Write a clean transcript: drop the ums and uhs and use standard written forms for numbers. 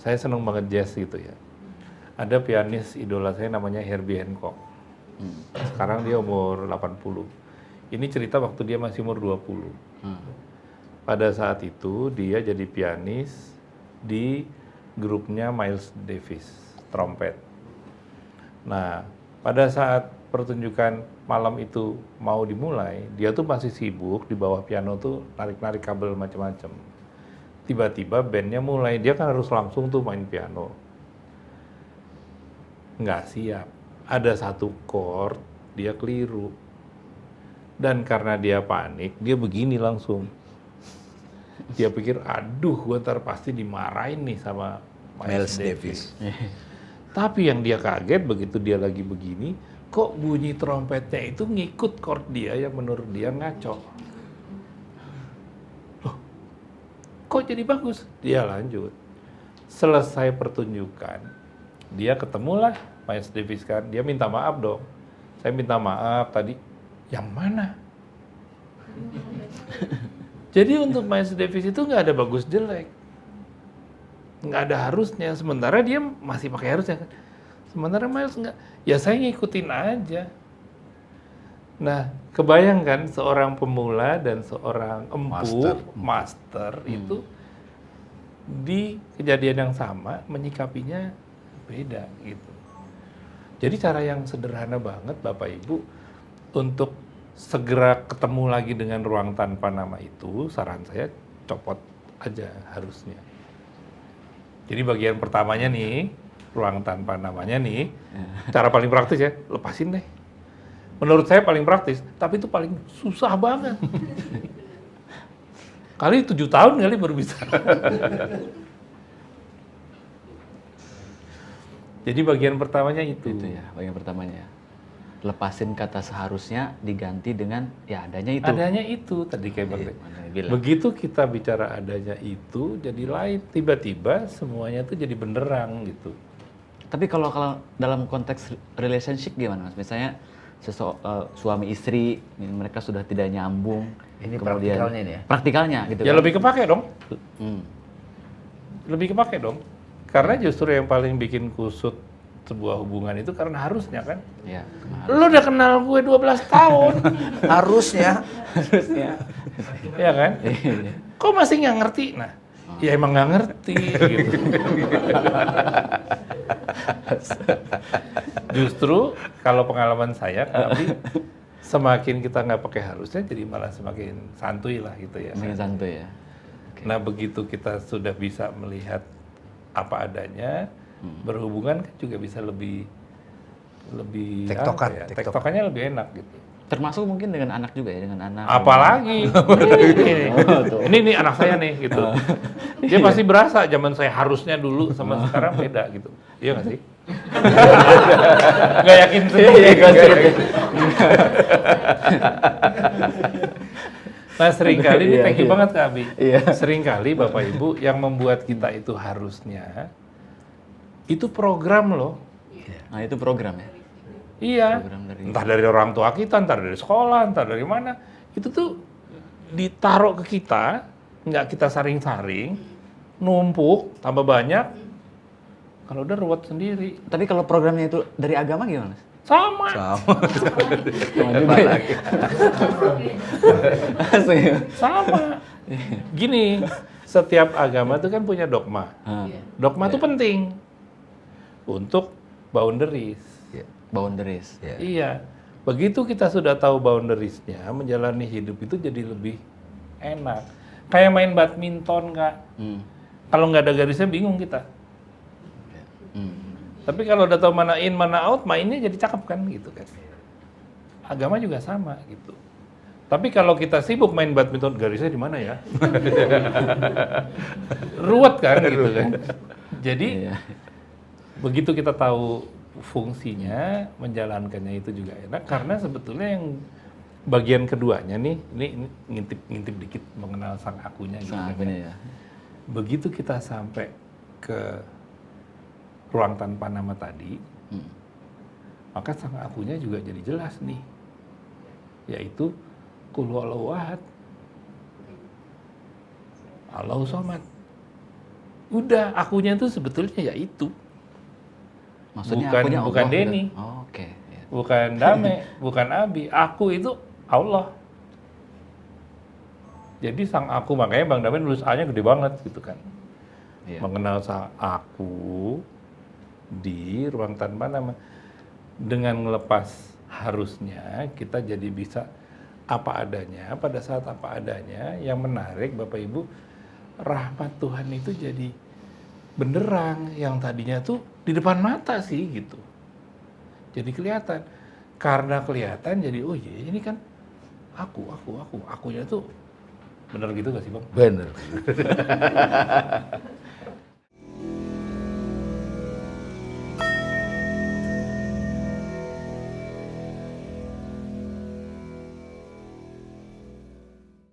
saya seneng banget jazz gitu ya. Ada pianis idola saya namanya Herbie Hancock. Sekarang dia umur 80. Ini cerita waktu dia masih umur 20. Pada saat itu dia jadi pianis di grupnya Miles Davis, trompet. Nah, pada saat pertunjukan malam itu mau dimulai, dia tuh masih sibuk di bawah piano tuh narik-narik kabel macam-macam. Tiba-tiba bandnya mulai, dia kan harus langsung tuh main piano. Nggak siap. Ada satu chord, dia keliru. Dan karena dia panik, dia begini langsung. Dia pikir, aduh, gue ntar pasti dimarahin nih sama Miles Davis. Tapi yang dia kaget begitu dia lagi begini, kok bunyi trompetnya itu ngikut chord dia yang menurut dia ngaco. Loh, kok jadi bagus? Dia lanjut. Selesai pertunjukan, dia ketemulah Miles Davis kan, dia minta maaf dong. Saya minta maaf tadi, yang mana? Jadi untuk Miles Davis itu nggak ada bagus jelek. Nggak ada harusnya, sementara dia masih pakai harusnya kan. Sementara Miles nggak, ya saya ngikutin aja. Nah, kebayangkan seorang pemula dan seorang empu, master itu di kejadian yang sama menyikapinya beda gitu. Jadi cara yang sederhana banget Bapak Ibu untuk segera ketemu lagi dengan ruang tanpa nama itu, saran saya copot aja harusnya. Jadi bagian pertamanya nih, ruang tanpa namanya nih, cara paling praktis ya, lepasin deh. Menurut saya paling praktis, tapi itu paling susah banget. Kali 7 tahun kali baru bisa. Jadi bagian pertamanya itu. Itu ya, bagian pertamanya. Lepasin kata seharusnya diganti dengan ya adanya itu. Adanya itu tadi kayak Bang. Begitu kita bicara adanya itu jadi lain, tiba-tiba semuanya tuh jadi benderang gitu. Tapi kalau dalam konteks relationship gimana Mas? Misalnya suami istri mereka sudah tidak nyambung. Ini kemudian praktikalnya ini ya? Praktikalnya gitu Ya kan? lebih kepake dong. Lebih kepake dong. Karena justru yang paling bikin kusut sebuah hubungan itu karena harusnya kan. Iya. Lu udah kenal gue 12 tahun. Harusnya. Ya kan? Kok masih nggak ngerti? Nah, ya emang nggak ngerti gitu. Justru kalau pengalaman saya, tapi semakin kita nggak pakai harusnya, jadi malah semakin santuy lah gitu ya. Semakin santuy ya. Nah begitu kita sudah bisa melihat apa adanya, berhubungan kan juga bisa lebih tektokan, apa ya, tektokannya lebih enak gitu. Termasuk mungkin dengan anak juga ya, dengan anak. Apalagi ini anak saya nih gitu. Dia pasti berasa zaman saya harusnya dulu sama sekarang beda gitu. Iya nggak sih? Nggak yakin sendiri. Nah seringkali ini thank you banget Kak Abi. Seringkali Bapak Ibu yang membuat kita itu harusnya itu program loh. Nah itu program ya. Iya, entah dari orang tua kita, entah dari sekolah, entah dari mana. Itu tuh ditaruh ke kita, nggak kita saring-saring, numpuk, tambah banyak. Kalau udah ruwet sendiri. Tapi kalau programnya itu dari agama gimana Mas? Sama. Sama. Gini, setiap agama itu kan punya dogma. Dogma itu penting untuk boundaries. Boundaries. Iya. Begitu kita sudah tahu boundaries-nya, menjalani hidup itu jadi lebih enak. Kayak main badminton, Kak. Kalau nggak ada garisnya bingung kita. Tapi kalau udah tahu mana in, mana out, mainnya jadi cakep kan gitu kan. Agama juga sama gitu. Tapi kalau kita sibuk main badminton, garisnya di mana ya? Ruwet kan gitu kan. Jadi begitu kita tahu fungsinya, menjalankannya itu juga enak karena sebetulnya yang bagian keduanya nih, ini ngintip dikit mengenal sang akunya gitu kan. Ya. Begitu kita sampai ke ruang tanpa nama tadi, maka sang akunya juga jadi jelas nih, yaitu Qul huwallahu ahad, Allahu somad, Udah, akunya itu sebetulnya ya itu. Maksudnya Bukan- akunya bukan Allah Denny. gitu. Oh, oke. Ya. Bukan Dame, bukan Abi. Aku itu Allah. Jadi sang aku, makanya Bang Dame nulis A-nya gede banget gitu kan. Iya. Mengenal sang aku di ruang tanpa nama. Dengan ngelepas harusnya, kita jadi bisa apa adanya, pada saat apa adanya. Yang menarik Bapak Ibu, rahmat Tuhan itu jadi benderang. Yang tadinya tuh di depan mata sih gitu. Jadi kelihatan. Karena kelihatan jadi, oh iya ini kan akunya tuh bener gitu gak sih Bang? Bener.